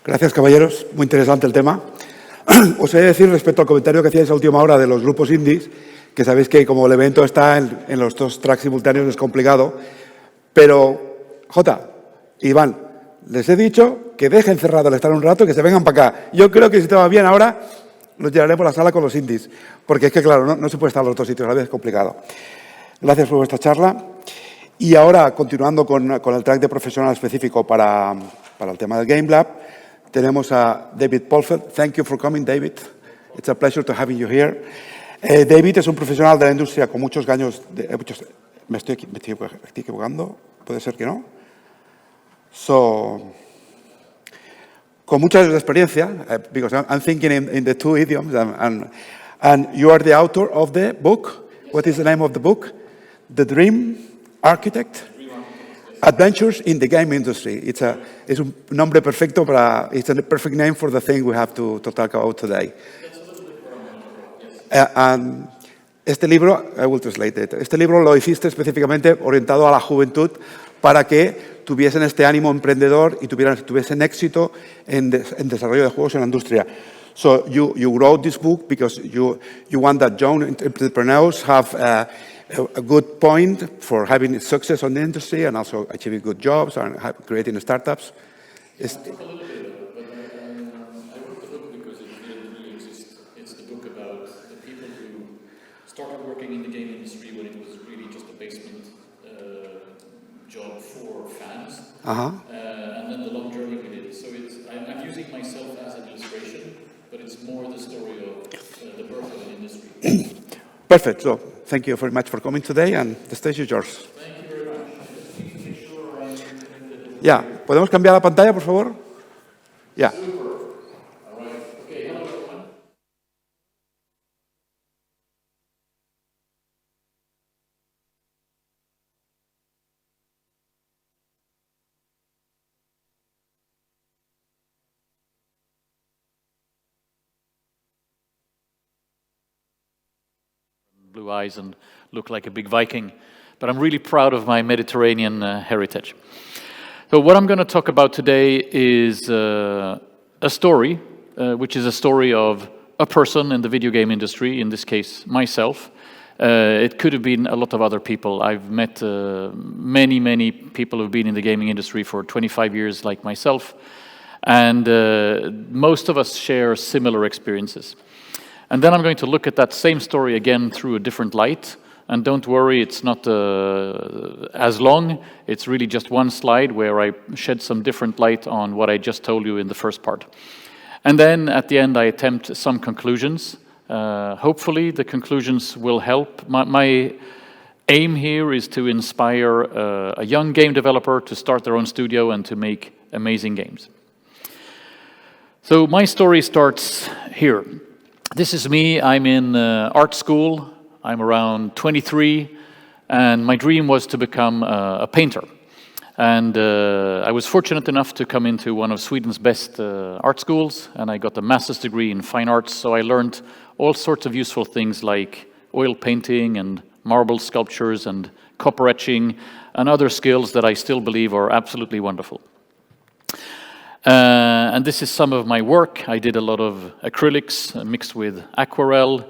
Gracias, caballeros. Muy interesante el tema. Os he de decir respecto al comentario que hacíais a última hora de los grupos indies, que sabéis que como el evento está en los dos tracks simultáneos es complicado, pero, Jota, Iván, les he dicho que dejen cerrado el estar un rato y que se vengan para acá. Yo creo que si te va bien ahora, nos llenaré por la sala con los indies, porque es que, claro, no se puede estar en los dos sitios a la vez, es complicado. Gracias por vuestra charla. Y ahora, continuando con el track de profesional específico para el tema del Game Lab, tenemos a David Polfeldt. Thank you for coming, David. It's a pleasure to having you here. David es un profesional de la industria con muchos años. ¿Me estoy equivocando? ¿Puede ser que no? Con mucha experiencia, because I'm thinking in the two idioms, and you are the author of the book. What is the name of the book? The Dream Architect. Adventures in the Game Industry. Es un nombre perfecto it's a perfect name for the thing we have to talk about today. Este libro, I will translate it. Este libro lo hiciste específicamente orientado a la juventud para que tuviesen este ánimo emprendedor y tuviesen éxito en desarrollo de juegos en la industria. So you wrote this book because you want that young entrepreneurs have a good point for having success on the industry and also achieving good jobs and creating startups. I talk a little bit about it, but I wrote the book because it didn't really exist. It's the book about the people who started working in the game industry when it was really just a basement job for fans, and then the long journey we did. So I'm using myself as an illustration, but it's more the story of the birth of an industry. Perfect. So thank you very much for coming today, and the stage is yours. Thank you very much. I just need to make sure I'm Yeah. ¿Podemos cambiar la pantalla, por favor? Yeah. Super. All right. Okay. Hello, everyone. Blue eyes and look like a big Viking, but I'm really proud of my Mediterranean heritage. So what I'm going to talk about today is a story, which is a story of a person in the video game industry, in this case myself. It could have been a lot of other people. I've met many people who've been in the gaming industry for 25 years like myself, and most of us share similar experiences. And then I'm going to look at that same story again through a different light. And don't worry, it's not as long. It's really just one slide where I shed some different light on what I just told you in the first part. And then at the end, I attempt some conclusions. Hopefully, the conclusions will help. My aim here is to inspire a young game developer to start their own studio and to make amazing games. So my story starts here. This is me. I'm in art school. I'm around 23, and my dream was to become a painter. And I was fortunate enough to come into one of Sweden's best art schools, and I got a master's degree in fine arts, so I learned all sorts of useful things like oil painting and marble sculptures and copper etching and other skills that I still believe are absolutely wonderful. And this is some of my work. I did a lot of acrylics mixed with aquarelle.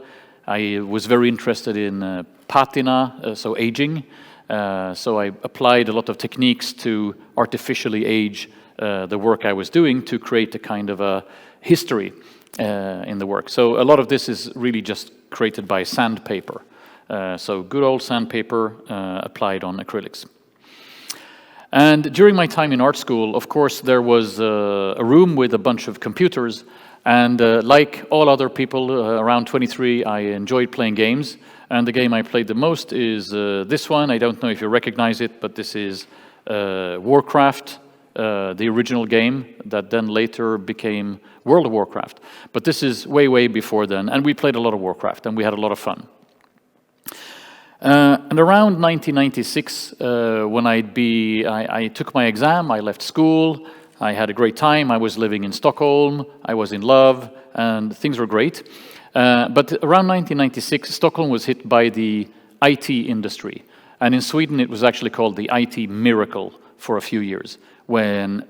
I was very interested in patina, so aging. So I applied a lot of techniques to artificially age the work I was doing to create a kind of a history in the work. So a lot of this is really just created by sandpaper. So good old sandpaper applied on acrylics. And during my time in art school, of course, there was a room with a bunch of computers. And like all other people around 23, I enjoyed playing games. And the game I played the most is this one. I don't know if you recognize it, but this is Warcraft, the original game that then later became World of Warcraft. But this is way before then. And we played a lot of Warcraft, and we had a lot of fun. And around 1996, when I took my exam, I left school, I had a great time, I was living in Stockholm, I was in love, and things were great. But around 1996, Stockholm was hit by the IT industry. And in Sweden, it was actually called the IT miracle for a few years, when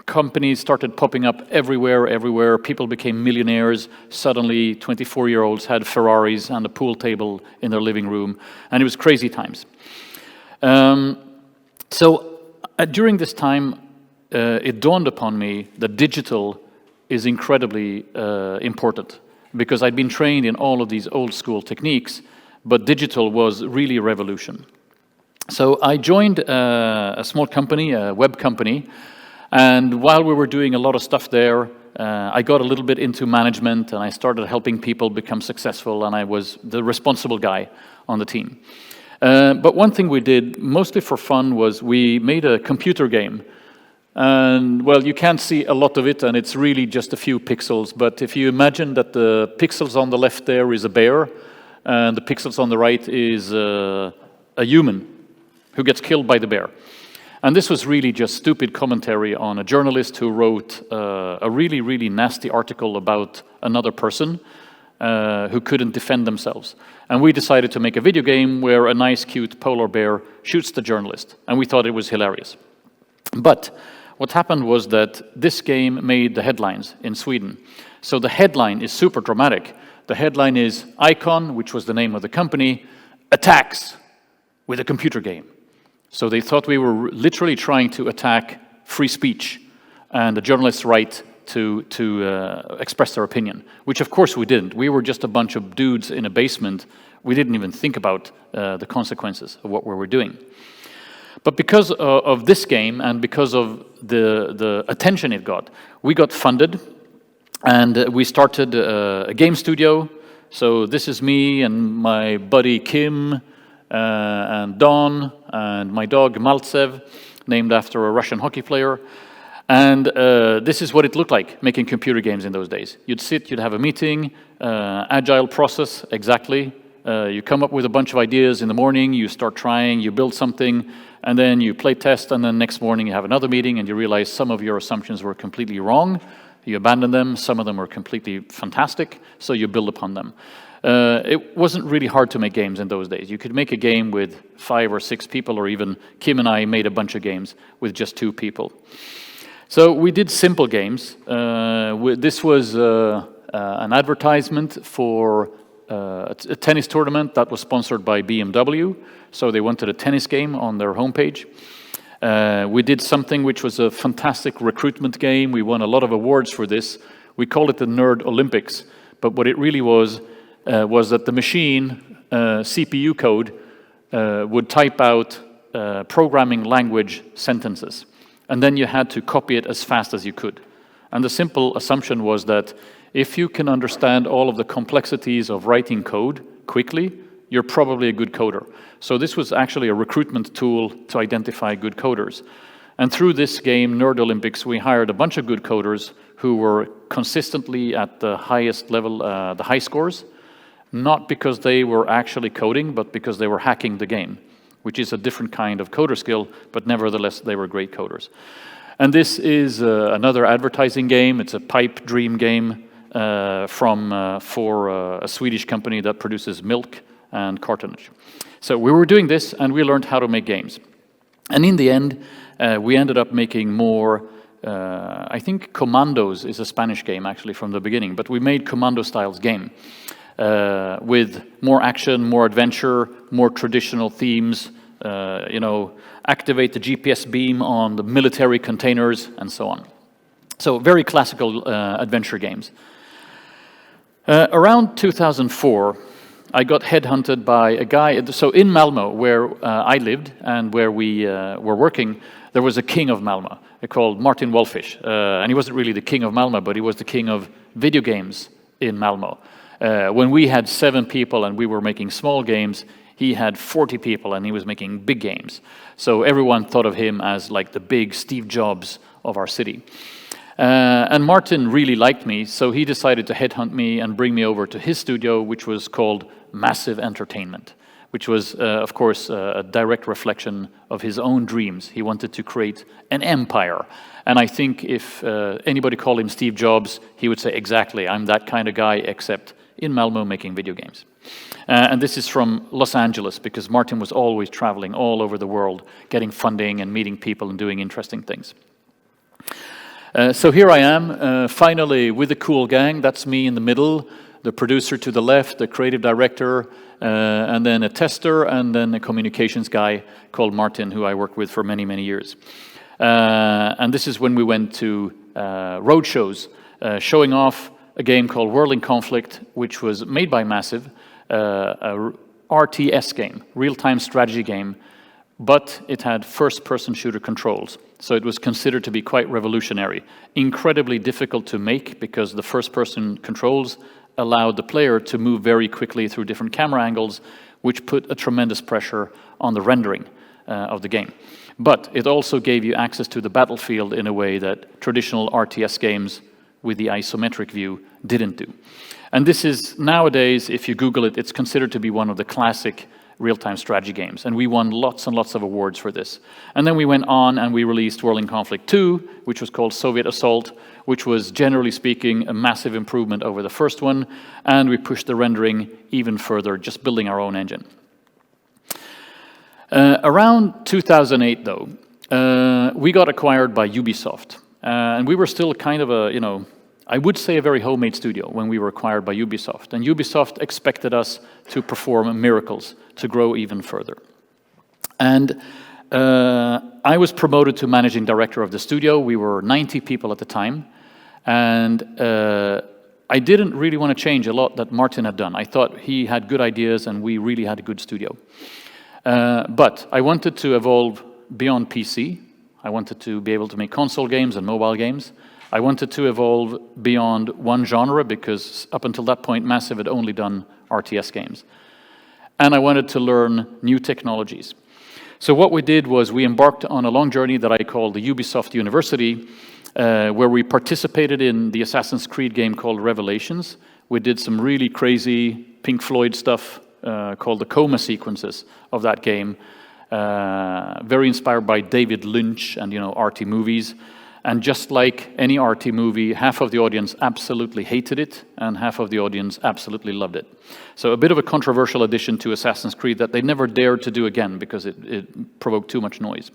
companies started popping up everywhere. People became millionaires. Suddenly, 24-year-olds had Ferraris and a pool table in their living room, and it was crazy times. During this time, it dawned upon me that digital is incredibly important, because I'd been trained in all of these old school techniques, but digital was really a revolution. So I joined a small company, a web company, and while we were doing a lot of stuff there, I got a little bit into management, and I started helping people become successful, and I was the responsible guy on the team. But one thing we did, mostly for fun, was we made a computer game. And, well, you can't see a lot of it, and it's really just a few pixels. But if you imagine that the pixels on the left there is a bear, and the pixels on the right is a human who gets killed by the bear. And this was really just stupid commentary on a journalist who wrote a really, really nasty article about another person who couldn't defend themselves. And we decided to make a video game where a nice, cute polar bear shoots the journalist. And we thought it was hilarious. But what happened was that this game made the headlines in Sweden. So the headline is super dramatic. The headline is Icon, which was the name of the company, attacks with a computer game. So they thought we were literally trying to attack free speech and the journalist's right to express their opinion, which of course we didn't. We were just a bunch of dudes in a basement. We didn't even think about the consequences of what we were doing. But because of this game and because of the attention it got, we got funded, and we started a game studio. So this is me and my buddy Kim and Don and my dog Maltsev, named after a Russian hockey player. And this is what it looked like, making computer games in those days. You'd sit, you'd have a meeting, agile process, exactly. You come up with a bunch of ideas in the morning, you start trying, you build something, and then you play test, and then next morning you have another meeting and you realize some of your assumptions were completely wrong. You abandon them, some of them were completely fantastic, so you build upon them. It wasn't really hard to make games in those days. You could make a game with 5 or 6 people, or even Kim and I made a bunch of games with just 2 people. So we did simple games. This was an advertisement for a tennis tournament that was sponsored by BMW. So they wanted a tennis game on their homepage. We did something which was a fantastic recruitment game. We won a lot of awards for this. We called it the Nerd Olympics. But what it really was that the machine, CPU code, would type out programming language sentences. And then you had to copy it as fast as you could. And the simple assumption was that if you can understand all of the complexities of writing code quickly, you're probably a good coder. So this was actually a recruitment tool to identify good coders. And through this game, Nerd Olympics, we hired a bunch of good coders who were consistently at the highest level, the high scores, not because they were actually coding, but because they were hacking the game, which is a different kind of coder skill, but nevertheless, they were great coders. And this is another advertising game. It's a pipe dream game for a Swedish company that produces milk and cartonnage. So we were doing this, and we learned how to make games. And in the end, we ended up making more, I think Commandos is a Spanish game, actually, from the beginning, but we made Commando-styles game. With more action, more adventure, more traditional themes, activate the GPS beam on the military containers, and so on. So very classical adventure games. Around 2004, I got headhunted by a guy. So in Malmö, where I lived and where we were working, there was a king of Malmö called Martin Wolfish. And he wasn't really the king of Malmö, but he was the king of video games in Malmö. When we had 7 people and we were making small games, he had 40 people and he was making big games. So everyone thought of him as like the big Steve Jobs of our city. And Martin really liked me, so he decided to headhunt me and bring me over to his studio, which was called Massive Entertainment, which was, of course, a direct reflection of his own dreams. He wanted to create an empire. And I think if anybody called him Steve Jobs, he would say, exactly, I'm that kind of guy, except in Malmö making video games. And this is from Los Angeles, because Martin was always traveling all over the world, getting funding and meeting people and doing interesting things. So here I am, finally with a cool gang. That's me in the middle, the producer to the left, the creative director, and then a tester, and then a communications guy called Martin, who I worked with for many, many years. And this is when we went to road shows, showing off a game called Whirling Conflict, which was made by Massive, a RTS game, real-time strategy game, but it had first-person shooter controls. So it was considered to be quite revolutionary. Incredibly difficult to make because the first-person controls allowed the player to move very quickly through different camera angles, which put a tremendous pressure on the rendering of the game. But it also gave you access to the battlefield in a way that traditional RTS games with the isometric view didn't do. And this is, nowadays, if you Google it, it's considered to be one of the classic real-time strategy games. And we won lots and lots of awards for this. And then we went on and we released Whirling Conflict 2, which was called Soviet Assault, which was, generally speaking, a massive improvement over the first one. And we pushed the rendering even further, just building our own engine. Around 2008, though, we got acquired by Ubisoft. And we were still kind of a, I would say a very homemade studio when we were acquired by Ubisoft. And Ubisoft expected us to perform miracles, to grow even further. And I was promoted to managing director of the studio. We were 90 people at the time. And I didn't really want to change a lot that Martin had done. I thought he had good ideas and we really had a good studio. But I wanted to evolve beyond PC. I wanted to be able to make console games and mobile games. I wanted to evolve beyond one genre because up until that point, Massive had only done RTS games. And I wanted to learn new technologies. So what we did was we embarked on a long journey that I called the Ubisoft University, where we participated in the Assassin's Creed game called Revelations. We did some really crazy Pink Floyd stuff called the coma sequences of that game, very inspired by David Lynch and arty movies. And just like any arty movie, half of the audience absolutely hated it, and half of the audience absolutely loved it. So a bit of a controversial addition to Assassin's Creed that they never dared to do again because it provoked too much noise.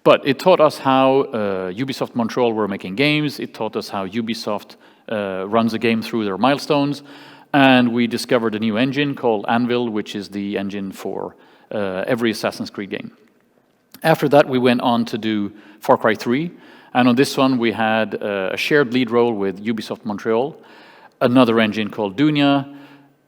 But it taught us how Ubisoft Montreal were making games. It taught us how Ubisoft runs a game through their milestones. And we discovered a new engine called Anvil, which is the engine for every Assassin's Creed game. After that, we went on to do Far Cry 3. And on this one, we had a shared lead role with Ubisoft Montreal, another engine called Dunia,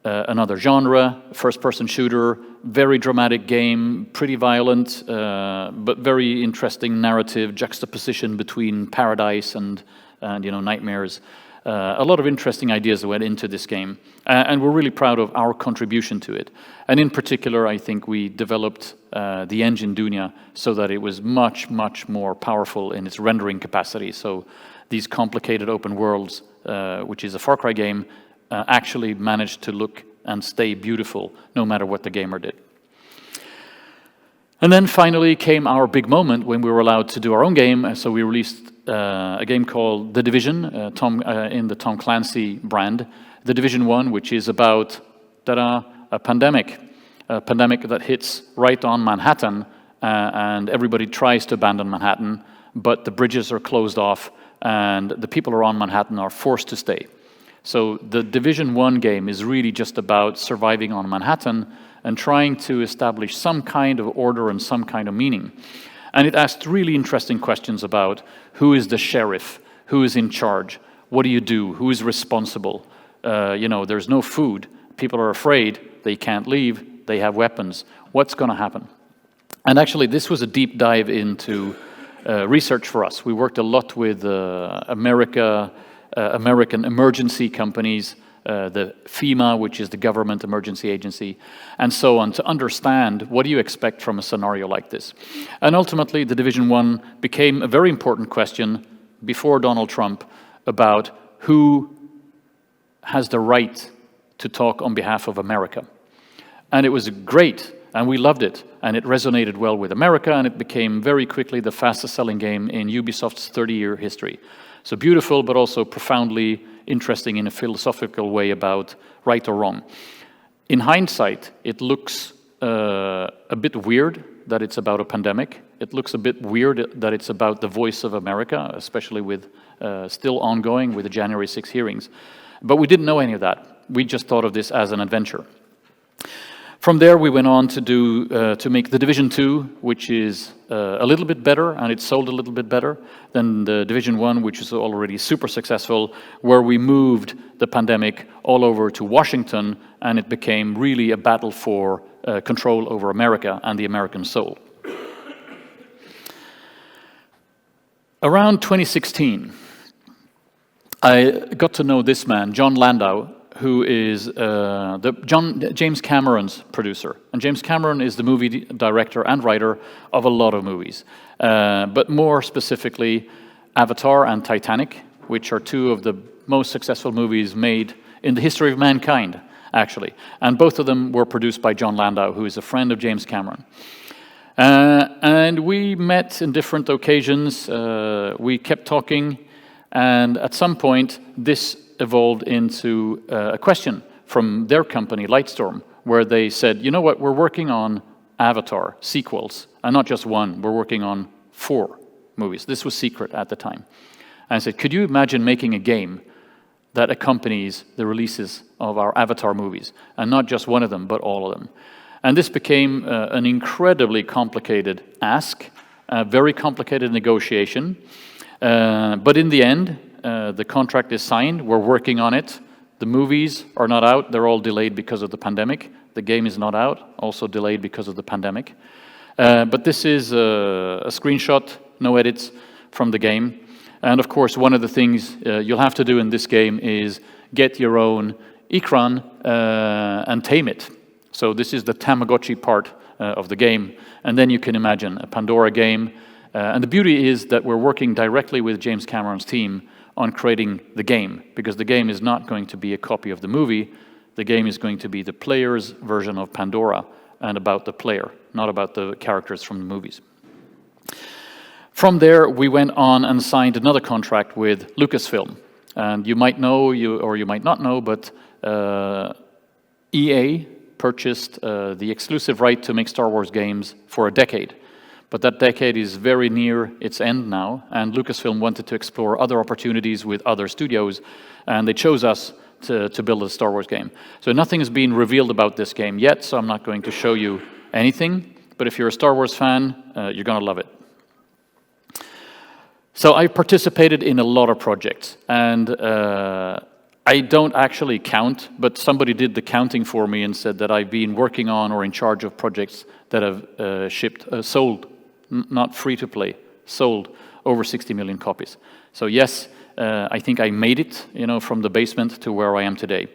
another genre, first-person shooter, very dramatic game, pretty violent, but very interesting narrative juxtaposition between paradise and nightmares. A lot of interesting ideas that went into this game, and we're really proud of our contribution to it. And in particular, I think we developed the engine Dunia so that it was much, much more powerful in its rendering capacity. So these complicated open worlds, which is a Far Cry game, actually managed to look and stay beautiful no matter what the gamer did. And then finally came our big moment when we were allowed to do our own game. So we released a game called The Division, in the Tom Clancy brand. The Division 1, which is about a pandemic that hits right on Manhattan, and everybody tries to abandon Manhattan, but the bridges are closed off, and the people around Manhattan are forced to stay. So the Division 1 game is really just about surviving on Manhattan and trying to establish some kind of order and some kind of meaning. And it asked really interesting questions about who is the sheriff, who is in charge, what do you do, who is responsible? There's no food, people are afraid, they can't leave, they have weapons. What's going to happen? And actually, this was a deep dive into research for us. We worked a lot with American emergency companies, the FEMA, which is the government emergency agency, and so on, to understand what do you expect from a scenario like this. And ultimately, the Division 1 became a very important question before Donald Trump about who has the right to talk on behalf of America. And it was great, and we loved it, and it resonated well with America, and it became very quickly the fastest selling game in Ubisoft's 30-year history. So beautiful, but also profoundly interesting in a philosophical way about right or wrong. In hindsight, it looks a bit weird that it's about a pandemic. It looks a bit weird that it's about the voice of America, especially with still ongoing with the January 6 hearings. But we didn't know any of that. We just thought of this as an adventure. From there, we went on to make The Division 2, which is a little bit better, and it sold a little bit better than the Division 1, which is already super successful, where we moved the pandemic all over to Washington, and it became really a battle for control over America and the American soul. Around 2016, I got to know this man, John Landau, who is James Cameron's producer. And James Cameron is the movie director and writer of a lot of movies. But more specifically, Avatar and Titanic, which are two of the most successful movies made in the history of mankind, actually. And both of them were produced by John Landau, who is a friend of James Cameron. And we met in different occasions. We kept talking. And at some point, this evolved into a question from their company, Lightstorm, where they said, you know what, we're working on Avatar sequels, and not just one, we're working on 4 movies. This was secret at the time. And I said, could you imagine making a game that accompanies the releases of our Avatar movies, and not just one of them, but all of them? And this became an incredibly complicated ask, a very complicated negotiation. But in the end, the contract is signed, we're working on it. The movies are not out, they're all delayed because of the pandemic. The game is not out, also delayed because of the pandemic. But this is a screenshot, no edits, from the game. And of course, one of the things you'll have to do in this game is get your own Ikran and tame it. So this is the Tamagotchi part of the game. And then you can imagine a Pandora game. And the beauty is that we're working directly with James Cameron's team on creating the game, because the game is not going to be a copy of the movie. The game is going to be the player's version of Pandora and about the player, not about the characters from the movies. From there, we went on and signed another contract with Lucasfilm. And you might know, or you might not know, but EA purchased the exclusive right to make Star Wars games for a decade. But that decade is very near its end now, and Lucasfilm wanted to explore other opportunities with other studios, and they chose us to build a Star Wars game. So nothing has been revealed about this game yet, so I'm not going to show you anything, but if you're a Star Wars fan, you're going to love it. So I participated in a lot of projects, and I don't actually count, but somebody did the counting for me and said that I've been working on or in charge of projects that have sold, not free to play, sold over 60 million copies. So yes, I think I made it, from the basement to where I am today.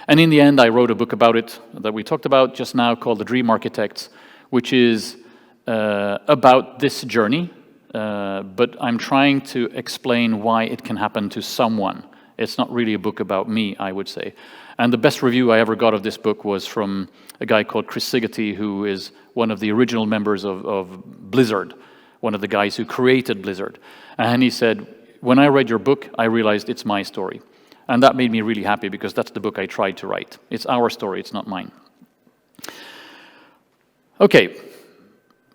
And in the end, I wrote a book about it that we talked about just now called The Dream Architects, which is about this journey, but I'm trying to explain why it can happen to someone. It's not really a book about me, I would say. And the best review I ever got of this book was from a guy called Chris Sigety, who is one of the original members of Blizzard, one of the guys who created Blizzard. And he said, when I read your book, I realized it's my story. And that made me really happy, because that's the book I tried to write. It's our story, it's not mine. Okay,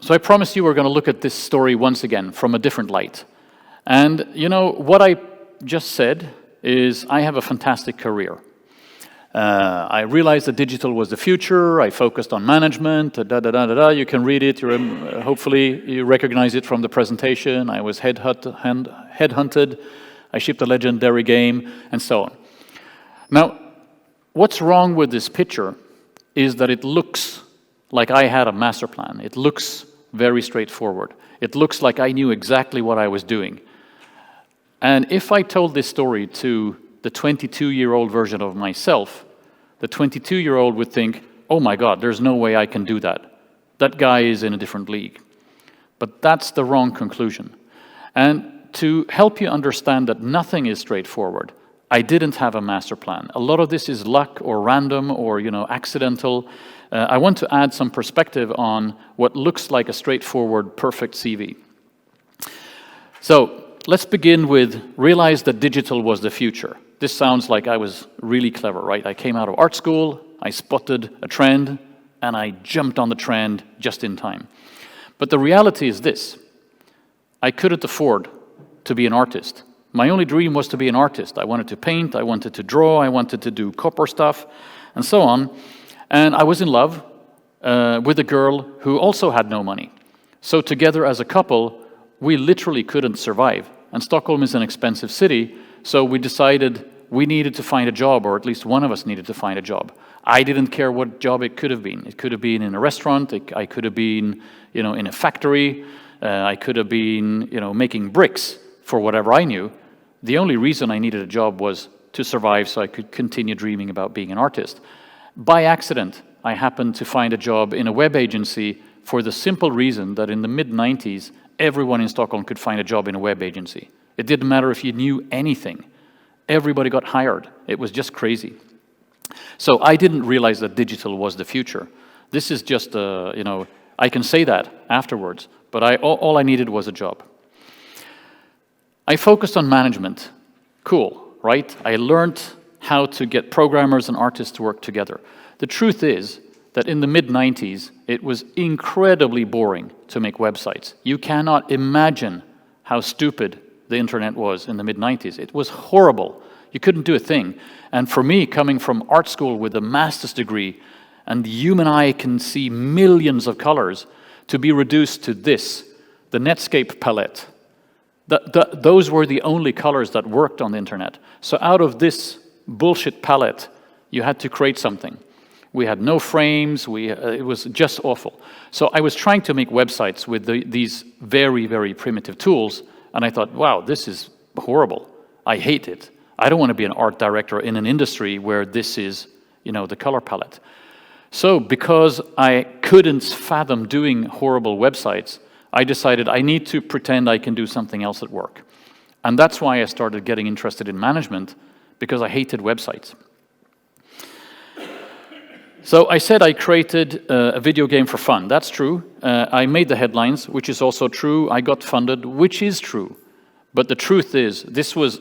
so I promised you we're going to look at this story once again from a different light. And what I just said is I have a fantastic career. I realized that digital was the future. I focused on management, You can read it. Hopefully you recognize it from the presentation. I was headhunted. I shipped a legendary game, and so on. Now, what's wrong with this picture is that it looks like I had a master plan. It looks very straightforward. It looks like I knew exactly what I was doing. And if I told this story to the 22-year-old version of myself, the 22-year-old would think, oh my God, there's no way I can do that. That guy is in a different league. But that's the wrong conclusion. And to help you understand that nothing is straightforward, I didn't have a master plan. A lot of this is luck or random or accidental. I want to add some perspective on what looks like a straightforward, perfect CV. So, let's begin with realize that digital was the future. This sounds like I was really clever, right? I came out of art school, I spotted a trend, and I jumped on the trend just in time. But the reality is this: I couldn't afford to be an artist. My only dream was to be an artist. I wanted to paint, I wanted to draw, I wanted to do copper stuff, and so on. And I was in love with a girl who also had no money. So together as a couple, we literally couldn't survive. And Stockholm is an expensive city, so we decided we needed to find a job, or at least one of us needed to find a job. I didn't care what job it could have been. It could have been in a restaurant, I could have been, in a factory, I could have been, making bricks for whatever I knew. The only reason I needed a job was to survive so I could continue dreaming about being an artist. By accident, I happened to find a job in a web agency for the simple reason that in the mid-90s, everyone in Stockholm could find a job in a web agency. It didn't matter if you knew anything. Everybody got hired. It was just crazy. So I didn't realize that digital was the future. This is just, I can say that afterwards, but all I needed was a job. I focused on management. Cool, right? I learned how to get programmers and artists to work together. The truth is that in the mid-90s, it was incredibly boring to make websites. You cannot imagine how stupid the internet was in the mid-90s. It was horrible. You couldn't do a thing. And for me, coming from art school with a master's degree, and the human eye can see millions of colors, to be reduced to this, the Netscape palette, those were the only colors that worked on the internet. So out of this bullshit palette, you had to create something. We had no frames, it was just awful. So I was trying to make websites with these very, very primitive tools, and I thought, wow, this is horrible. I hate it. I don't want to be an art director in an industry where this is, the color palette. So because I couldn't fathom doing horrible websites, I decided I need to pretend I can do something else at work. And that's why I started getting interested in management, because I hated websites. So I said I created a video game for fun. That's true. I made the headlines, which is also true. I got funded, which is true. But the truth is, this was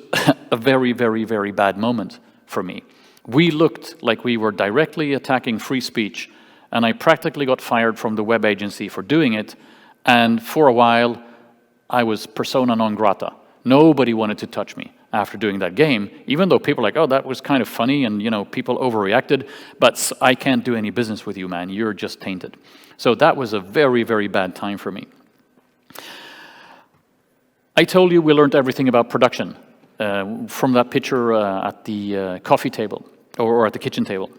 a very, very, very bad moment for me. We looked like we were directly attacking free speech, and I practically got fired from the web agency for doing it. And for a while, I was persona non grata. Nobody wanted to touch me after doing that game, even though people were like, oh, that was kind of funny, and people overreacted, but I can't do any business with you, man. You're just tainted. So that was a very, very bad time for me. I told you we learned everything about production from that picture at the coffee table, or at the kitchen table.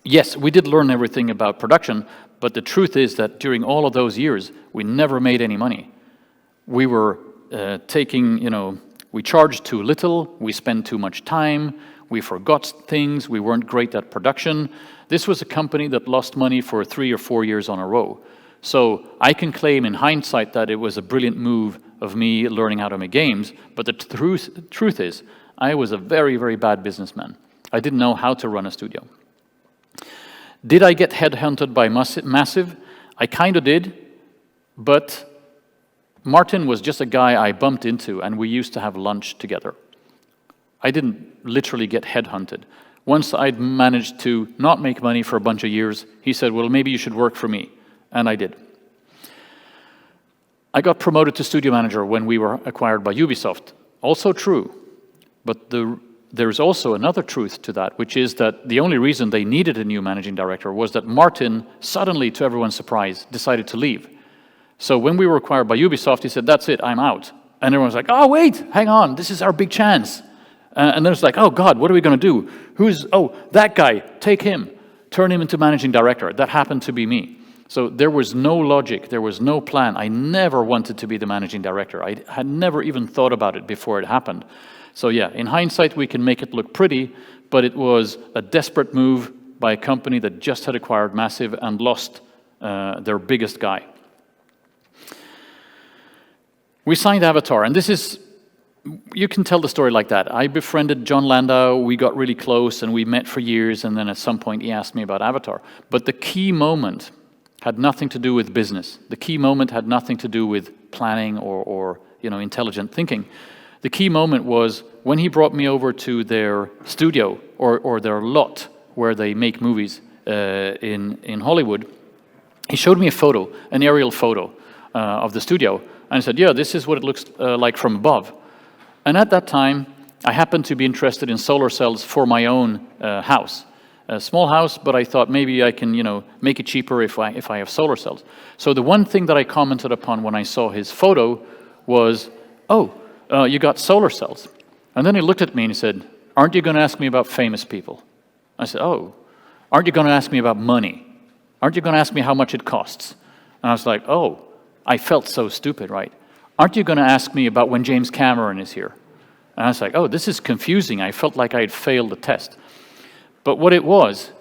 Yes, we did learn everything about production, but the truth is that during all of those years, we never made any money. We were we charged too little, we spent too much time, we forgot things, we weren't great at production. This was a company that lost money for 3 or 4 years on a row. So I can claim in hindsight that it was a brilliant move of me learning how to make games, but the truth is, I was a very, very bad businessman. I didn't know how to run a studio. Did I get headhunted by Massive? I kind of did, but Martin was just a guy I bumped into, and we used to have lunch together. I didn't literally get headhunted. Once I'd managed to not make money for a bunch of years, he said, well, maybe you should work for me, and I did. I got promoted to studio manager when we were acquired by Ubisoft. Also true, but there's also another truth to that, which is that the only reason they needed a new managing director was that Martin suddenly, to everyone's surprise, decided to leave. So when we were acquired by Ubisoft, he said, that's it, I'm out. And everyone was like, oh, wait, hang on, this is our big chance. And then it's like, oh, God, what are we going to do? That guy, take him, turn him into managing director. That happened to be me. So there was no logic, there was no plan. I never wanted to be the managing director. I had never even thought about it before it happened. So yeah, in hindsight, we can make it look pretty, but it was a desperate move by a company that just had acquired Massive and lost their biggest guy. We signed Avatar, and this is, you can tell the story like that. I befriended John Landau, we got really close, and we met for years, and then at some point he asked me about Avatar. But the key moment had nothing to do with business. The key moment had nothing to do with planning or intelligent thinking. The key moment was when he brought me over to their studio, or their lot, where they make movies in Hollywood. He showed me a photo, an aerial photo, of the studio. And I said, yeah, this is what it looks like from above. And at that time, I happened to be interested in solar cells for my own house. A small house, but I thought maybe I can, make it cheaper if I have solar cells. So the one thing that I commented upon when I saw his photo was, oh, you got solar cells. And then he looked at me and he said, aren't you going to ask me about famous people? I said, oh, aren't you going to ask me about money? Aren't you going to ask me how much it costs? And I was like, oh, I felt so stupid, right? Aren't you going to ask me about when James Cameron is here? And I was like, oh, this is confusing. I felt like I had failed the test. But what it was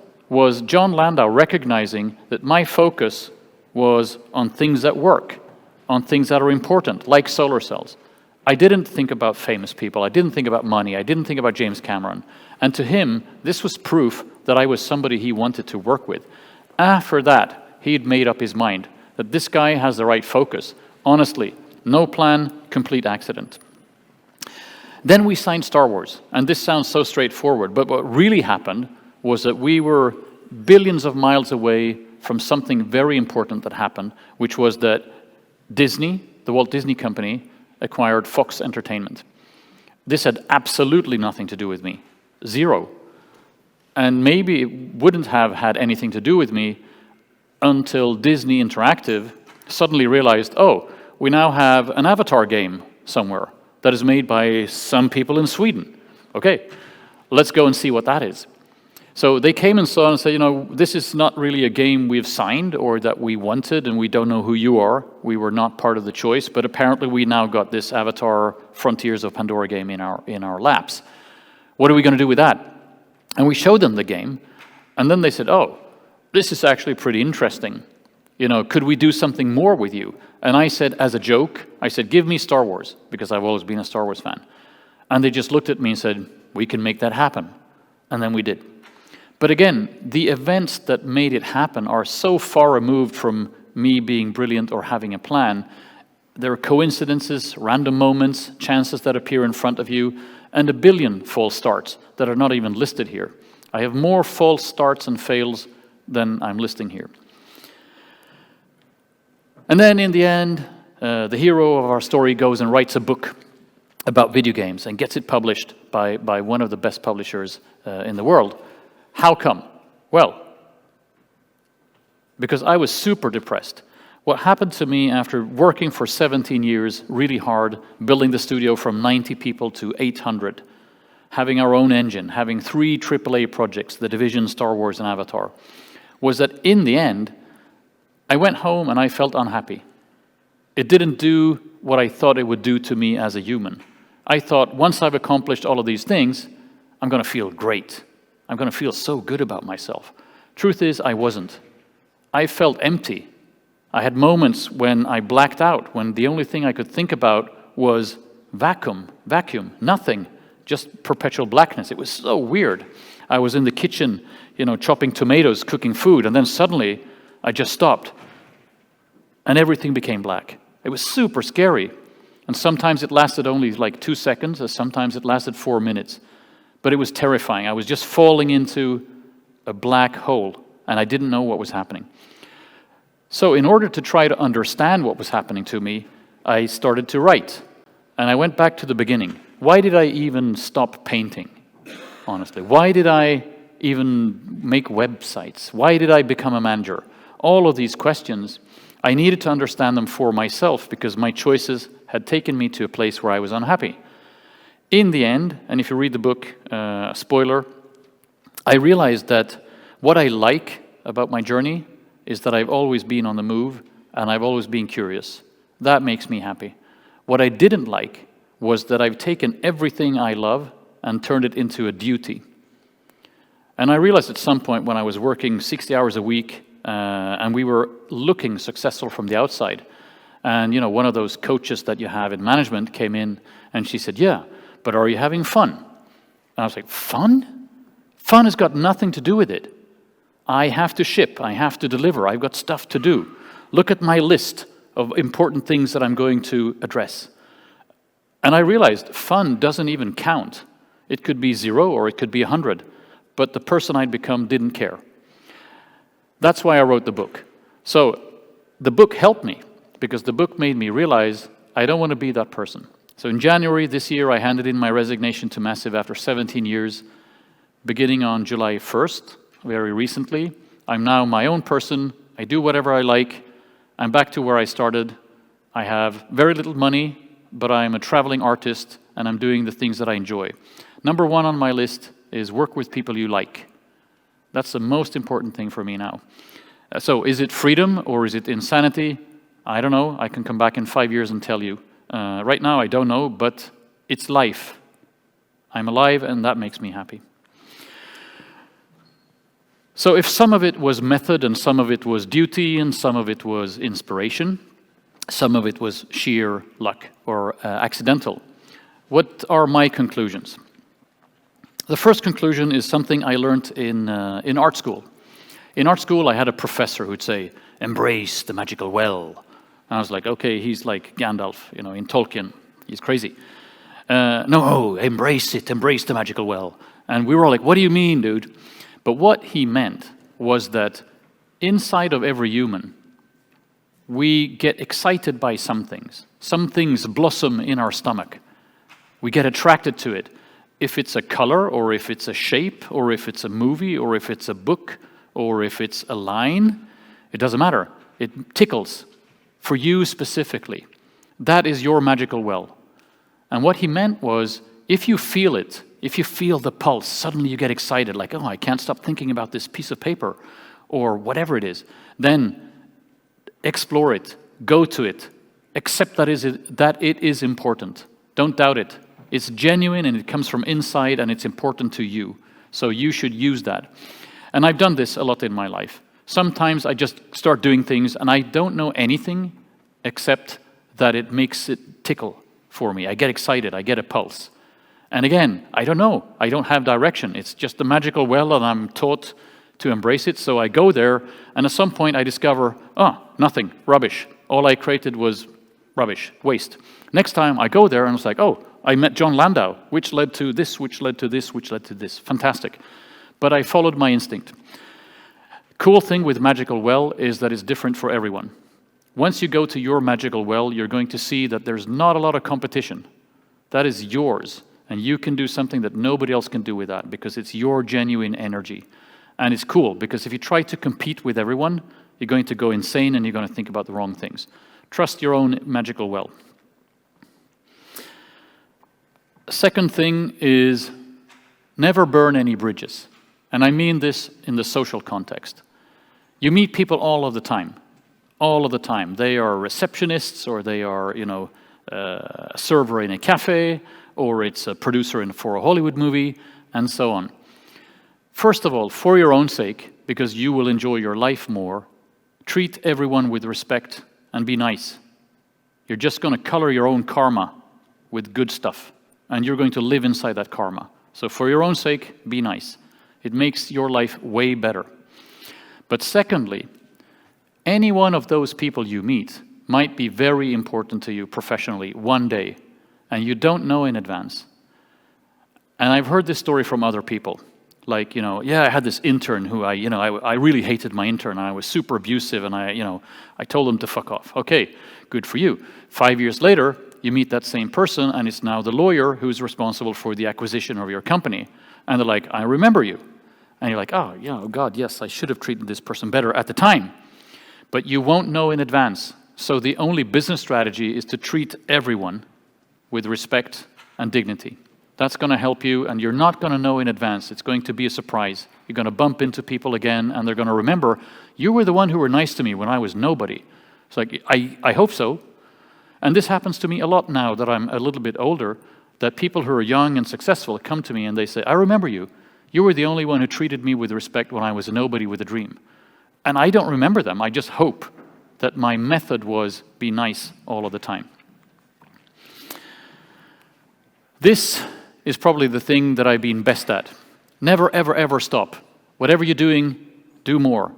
John Landau recognizing that my focus was on things that work, on things that are important, like solar cells. I didn't think about famous people. I didn't think about money. I didn't think about James Cameron. And to him, this was proof that I was somebody he wanted to work with. After that, he'd made up his mind that this guy has the right focus. Honestly, no plan, complete accident. Then we signed Star Wars, and this sounds so straightforward, but what really happened was that we were billions of miles away from something very important that happened, which was that Disney, the Walt Disney Company, acquired Fox Entertainment. This had absolutely nothing to do with me, zero. And maybe it wouldn't have had anything to do with me until Disney Interactive suddenly realized, oh, we now have an Avatar game somewhere that is made by some people in Sweden. Okay, let's go and see what that is. So they came and saw and said, this is not really a game we've signed or that we wanted, and we don't know who you are. We were not part of the choice, but apparently we now got this Avatar Frontiers of Pandora game in our laps. What are we going to do with that? And we showed them the game, and then they said, oh, this is actually pretty interesting. Could we do something more with you? And I said, as a joke, I said, give me Star Wars, because I've always been a Star Wars fan. And they just looked at me and said, we can make that happen. And then we did. But again, the events that made it happen are so far removed from me being brilliant or having a plan. There are coincidences, random moments, chances that appear in front of you, and a billion false starts that are not even listed here. I have more false starts and fails than I'm listing here. And then in the end, the hero of our story goes and writes a book about video games and gets it published by one of the best publishers in the world. How come? Well, because I was super depressed. What happened to me after working for 17 years, really hard, building the studio from 90 people to 800, having our own engine, having 3 AAA projects, The Division, Star Wars, and Avatar, was that in the end, I went home and I felt unhappy. It didn't do what I thought it would do to me as a human. I thought, once I've accomplished all of these things, I'm going to feel great. I'm going to feel so good about myself. Truth is, I wasn't. I felt empty. I had moments when I blacked out, when the only thing I could think about was vacuum, nothing, just perpetual blackness. It was so weird. I was in the kitchen, chopping tomatoes, cooking food, and then suddenly I just stopped, and everything became black. It was super scary, and sometimes it lasted only like 2 seconds, and sometimes it lasted 4 minutes, but it was terrifying. I was just falling into a black hole, and I didn't know what was happening. So in order to try to understand what was happening to me, I started to write, and I went back to the beginning. Why did I even stop painting, honestly? Why did I even make websites? Why did I become a manager? All of these questions, I needed to understand them for myself because my choices had taken me to a place where I was unhappy. In the end, and if you read the book, spoiler, I realized that what I like about my journey is that I've always been on the move and I've always been curious. That makes me happy. What I didn't like was that I've taken everything I love and turned it into a duty. And I realized at some point when I was working 60 hours a week and we were looking successful from the outside, and one of those coaches that you have in management came in and she said, yeah, but are you having fun? And I was like, fun? Fun has got nothing to do with it. I have to ship, I have to deliver, I've got stuff to do. Look at my list of important things that I'm going to address. And I realized fun doesn't even count. It could be 0 or it could be 100, but the person I'd become didn't care. That's why I wrote the book. So the book helped me because the book made me realize I don't want to be that person. So in January this year, I handed in my resignation to Massive after 17 years, beginning on July 1st, very recently. I'm now my own person. I do whatever I like. I'm back to where I started. I have very little money, but I'm a traveling artist, and I'm doing the things that I enjoy. Number one on my list is work with people you like. That's the most important thing for me now. So is it freedom or is it insanity? I don't know. I can come back in 5 years and tell you. Right now, I don't know, but it's life. I'm alive, and that makes me happy. So if some of it was method, and some of it was duty, and some of it was inspiration, some of it was sheer luck or accidental, what are my conclusions? The first conclusion is something I learned in art school. In art school, I had a professor who'd say, "Embrace the magical well." And I was like, okay, he's like Gandalf, in Tolkien. He's crazy. No, embrace it, embrace the magical well. And we were all like, what do you mean, dude? But what he meant was that inside of every human, we get excited by some things. Some things blossom in our stomach. We get attracted to it. If it's a color, or if it's a shape, or if it's a movie, or if it's a book, or if it's a line, it doesn't matter. It tickles for you specifically. That is your magical well. And what he meant was, if you feel it, if you feel the pulse, suddenly you get excited, like, oh, I can't stop thinking about this piece of paper, or whatever it is, then explore it, go to it, accept that it is important. Don't doubt it. It's genuine and it comes from inside and it's important to you. So you should use that. And I've done this a lot in my life. Sometimes I just start doing things and I don't know anything except that it makes it tickle for me. I get excited, I get a pulse. And again, I don't know. I don't have direction. It's just the magical well and I'm taught to embrace it. So I go there and at some point I discover, nothing, rubbish. All I created was rubbish, waste. Next time I go there and it's like, oh, I met John Landau, which led to this, which led to this, which led to this. Fantastic. But I followed my instinct. Cool thing with magical well is that it's different for everyone. Once you go to your magical well, you're going to see that there's not a lot of competition. That is yours. And you can do something that nobody else can do with that because it's your genuine energy. And it's cool because if you try to compete with everyone, you're going to go insane and you're going to think about the wrong things. Trust your own magical well. Second thing is never burn any bridges. And I mean this in the social context. You meet people all of the time. All of the time. They are receptionists or they are, a server in a cafe or it's a producer for a Hollywood movie and so on. First of all, for your own sake, because you will enjoy your life more, treat everyone with respect and be nice. You're just going to color your own karma with good stuff. And you're going to live inside that karma. So for your own sake, be nice. It makes your life way better. But secondly, any one of those people you meet might be very important to you professionally one day, and you don't know in advance. And I've heard this story from other people. Like, I had this intern who I really hated my intern, and I was super abusive, and I told him to fuck off. Okay, good for you. 5 years later, you meet that same person, and it's now the lawyer who's responsible for the acquisition of your company. And they're like, I remember you. And you're like, oh, God, yes, I should have treated this person better at the time. But you won't know in advance. So the only business strategy is to treat everyone with respect and dignity. That's going to help you, and you're not going to know in advance. It's going to be a surprise. You're going to bump into people again, and they're going to remember, you were the one who were nice to me when I was nobody. It's like, I hope so. And this happens to me a lot now that I'm a little bit older, that people who are young and successful come to me and they say, I remember you. You were the only one who treated me with respect when I was a nobody with a dream. And I don't remember them. I just hope that my method was be nice all of the time. This is probably the thing that I've been best at. Never, ever, ever stop. Whatever you're doing, do more.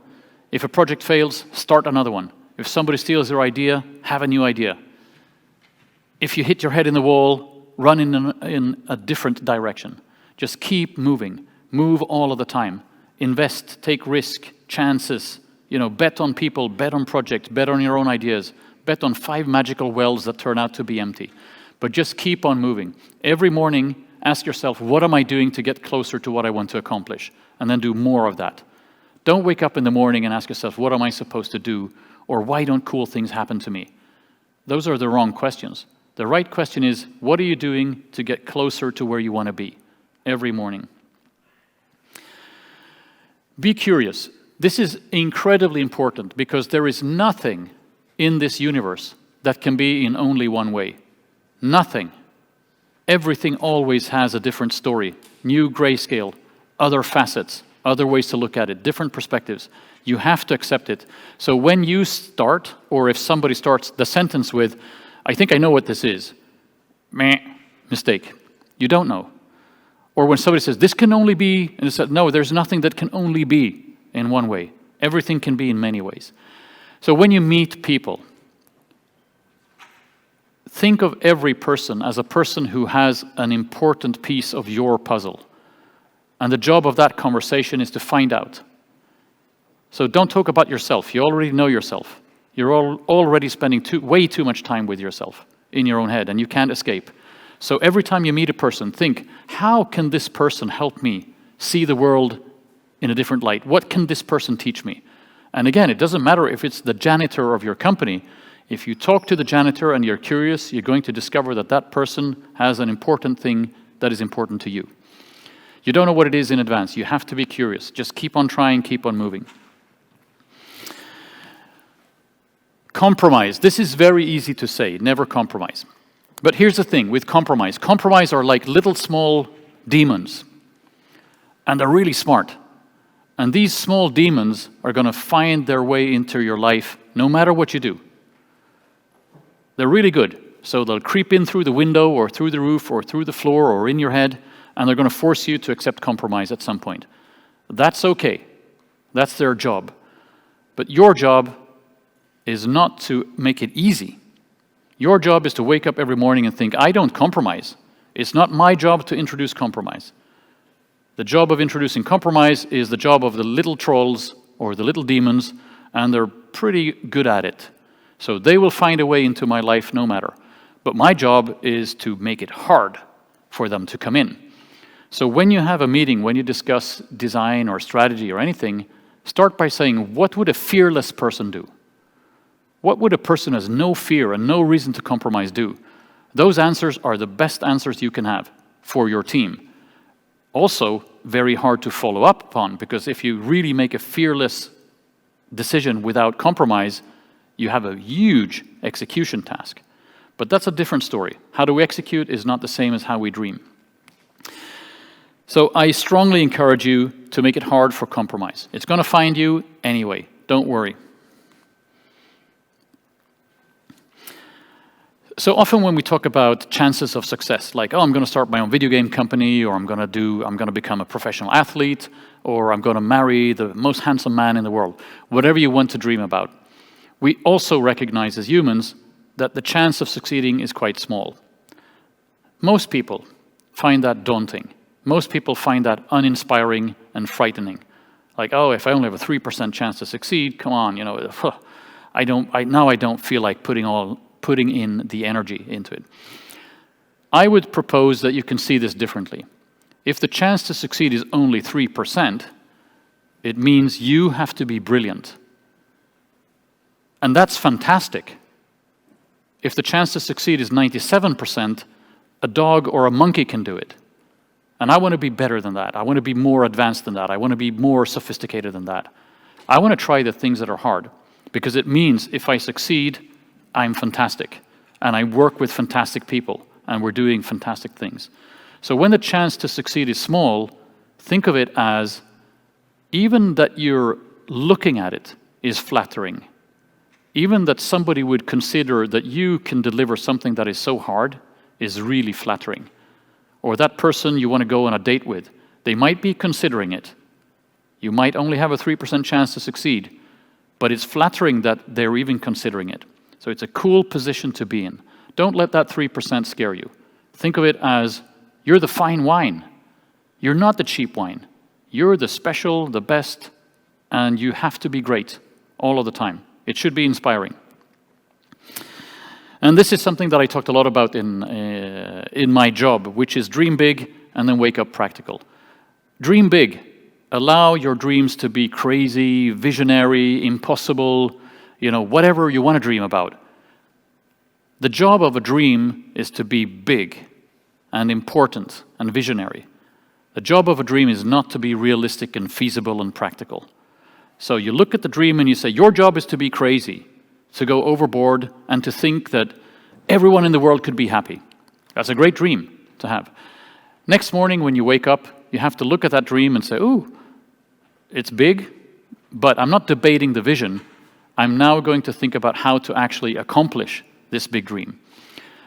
If a project fails, start another one. If somebody steals your idea, have a new idea. If you hit your head in the wall, run in a different direction. Just keep moving. Move all of the time. Invest, take risk, chances. Bet on people, bet on projects, bet on your own ideas. Bet on 5 magical wells that turn out to be empty. But just keep on moving. Every morning, ask yourself, what am I doing to get closer to what I want to accomplish? And then do more of that. Don't wake up in the morning and ask yourself, what am I supposed to do? Or why don't cool things happen to me? Those are the wrong questions. The right question is, what are you doing to get closer to where you want to be every morning? Be curious. This is incredibly important because there is nothing in this universe that can be in only one way. Nothing. Everything always has a different story, new grayscale, other facets, other ways to look at it, different perspectives. You have to accept it. So when you start, or if somebody starts the sentence with, I think I know what this is, meh, mistake. You don't know. Or when somebody says, this can only be, and it said, no, there's nothing that can only be in one way. Everything can be in many ways. So when you meet people, think of every person as a person who has an important piece of your puzzle. And the job of that conversation is to find out. So don't talk about yourself. You already know yourself. You're already spending way too much time with yourself in your own head, and you can't escape. So every time you meet a person, think, how can this person help me see the world in a different light? What can this person teach me? And again, it doesn't matter if it's the janitor of your company. If you talk to the janitor and you're curious, you're going to discover that that person has an important thing that is important to you. You don't know what it is in advance. You have to be curious. Just keep on trying, keep on moving. Compromise. This is very easy to say, never compromise. But here's the thing with compromise. Compromise are like little small demons. And they're really smart. And these small demons are going to find their way into your life no matter what you do. They're really good. So they'll creep in through the window or through the roof or through the floor or in your head, and they're going to force you to accept compromise at some point. That's okay. That's their job. But your job is not to make it easy. Your job is to wake up every morning and think, I don't compromise. It's not my job to introduce compromise. The job of introducing compromise is the job of the little trolls or the little demons, and they're pretty good at it. So they will find a way into my life no matter. But my job is to make it hard for them to come in. So when you have a meeting, when you discuss design or strategy or anything, start by saying, what would a fearless person do? What would a person who has no fear and no reason to compromise do? Those answers are the best answers you can have for your team. Also, very hard to follow up upon, because if you really make a fearless decision without compromise, you have a huge execution task. But that's a different story. How do we execute is not the same as how we dream. So I strongly encourage you to make it hard for compromise. It's going to find you anyway. Don't worry. So often when we talk about chances of success, like, oh, I'm going to start my own video game company, or I'm going to become a professional athlete, or I'm going to marry the most handsome man in the world, whatever you want to dream about, we also recognize as humans that the chance of succeeding is quite small. Most people find that daunting. Most people find that uninspiring and frightening. Like, oh, if I only have a 3% chance to succeed, come on, I don't feel like putting in the energy into it. I would propose that you can see this differently. If the chance to succeed is only 3%, it means you have to be brilliant. And that's fantastic. If the chance to succeed is 97%, a dog or a monkey can do it. And I want to be better than that. I want to be more advanced than that. I want to be more sophisticated than that. I want to try the things that are hard, because it means if I succeed, I'm fantastic, and I work with fantastic people, and we're doing fantastic things. So when the chance to succeed is small, think of it as even that you're looking at it is flattering. Even that somebody would consider that you can deliver something that is so hard is really flattering. Or that person you want to go on a date with, they might be considering it. You might only have a 3% chance to succeed, but it's flattering that they're even considering it. So it's a cool position to be in. Don't let that 3% scare you. Think of it as, you're the fine wine. You're not the cheap wine. You're the special, the best, and you have to be great all of the time. It should be inspiring. And this is something that I talked a lot about in my job, which is dream big and then wake up practical. Dream big. Allow your dreams to be crazy, visionary, impossible, whatever you want to dream about. The job of a dream is to be big and important and visionary. The job of a dream is not to be realistic and feasible and practical. So you look at the dream and you say, your job is to be crazy, to go overboard and to think that everyone in the world could be happy. That's a great dream to have. Next morning when you wake up, you have to look at that dream and say, ooh, it's big, but I'm not debating the vision. I'm now going to think about how to actually accomplish this big dream.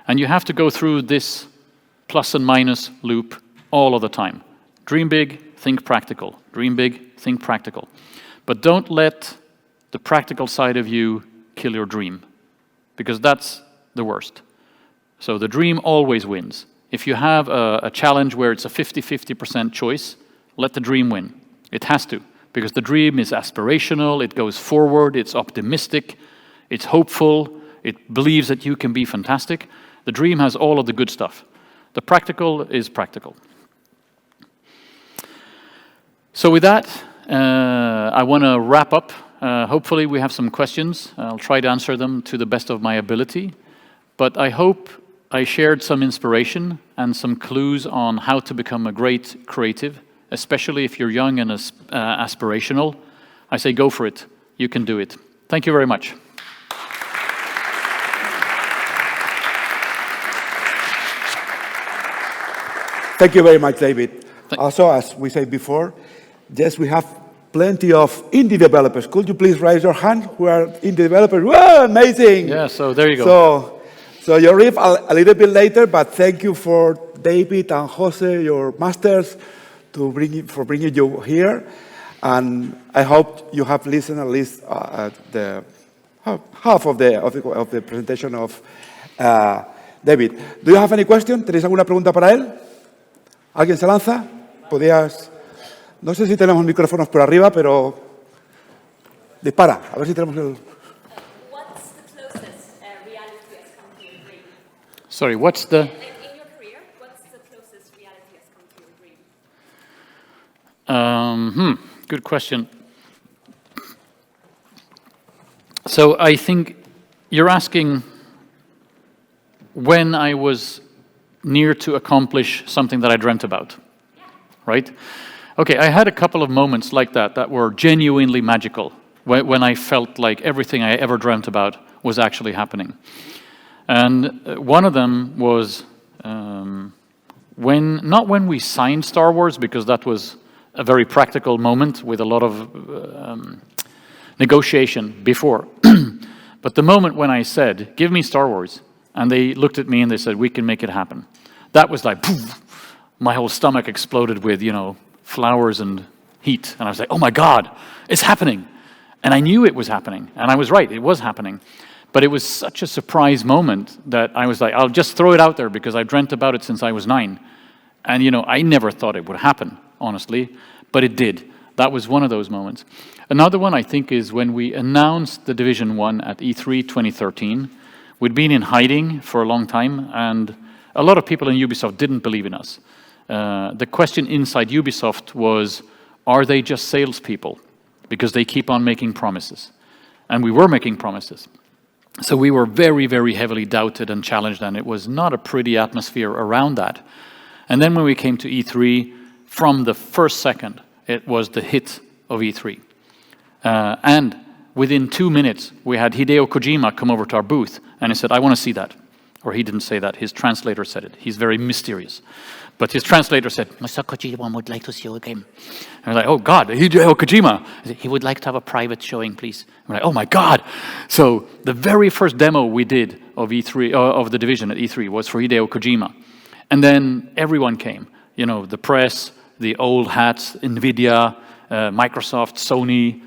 And you have to go through this plus and minus loop all of the time. Dream big, think practical. Dream big, think practical. But don't let the practical side of you kill your dream, because that's the worst. So the dream always wins. If you have a challenge where it's a 50-50% choice, let the dream win. It has to, because the dream is aspirational, it goes forward, it's optimistic, it's hopeful, it believes that you can be fantastic. The dream has all of the good stuff. The practical is practical. So with that, I want to wrap up. Hopefully we have some questions. I'll try to answer them to the best of my ability. But I hope I shared some inspiration and some clues on how to become a great creative, especially if you're young and aspirational. I say go for it. You can do it. Thank you very much. Thank you very much, David. Also, as we said before, yes, we have plenty of indie developers. Could you please raise your hand who are indie developers? Whoa, amazing! Yeah, so there you go. So you arrive a little bit later, but thank you for David and Jose, your masters, for bringing you here. And I hope you have listened at least the half of the presentation of David. Do you have any question? ¿Tenéis alguna pregunta para él? ¿Alguien se lanza? ¿Podías? No sé si tenemos micrófonos por arriba, pero dispara. A ver si tenemos el... What's the closest reality has come to your dream? Sorry, what's the... In your career, what's the closest reality has come to your dream? Good question. So I think you're asking when I was near to accomplish something that I dreamt about, right? Okay, I had a couple of moments like that were genuinely magical, when I felt like everything I ever dreamt about was actually happening. And one of them was not when we signed Star Wars, because that was a very practical moment with a lot of negotiation before, but the moment when I said, give me Star Wars, and they looked at me and they said, we can make it happen. That was like, poof, my whole stomach exploded with, flowers and heat. And I was like, oh my God, it's happening. And I knew it was happening. And I was right, it was happening. But it was such a surprise moment that I was like, I'll just throw it out there because I've dreamt about it since I was 9. And, I never thought it would happen, honestly, but it did. That was one of those moments. Another one, I think, is when we announced the Division 1 at E3 2013. We'd been in hiding for a long time, and a lot of people in Ubisoft didn't believe in us. The question inside Ubisoft was, are they just salespeople? Because they keep on making promises. And we were making promises. So we were very, very heavily doubted and challenged, and it was not a pretty atmosphere around that. And then when we came to E3, from the first second, it was the hit of E3. And within 2 minutes, we had Hideo Kojima come over to our booth, and he said, I want to see that. Or he didn't say that, his translator said it. He's very mysterious. But his translator said, Mr. Kojima would like to see your game. And I was like, oh God, Hideo Kojima. He would like to have a private showing, please. I'm like, oh my God. So the very first demo we did of E3, of the Division at E3 was for Hideo Kojima. And then everyone came. The press, the old hats, NVIDIA, Microsoft, Sony,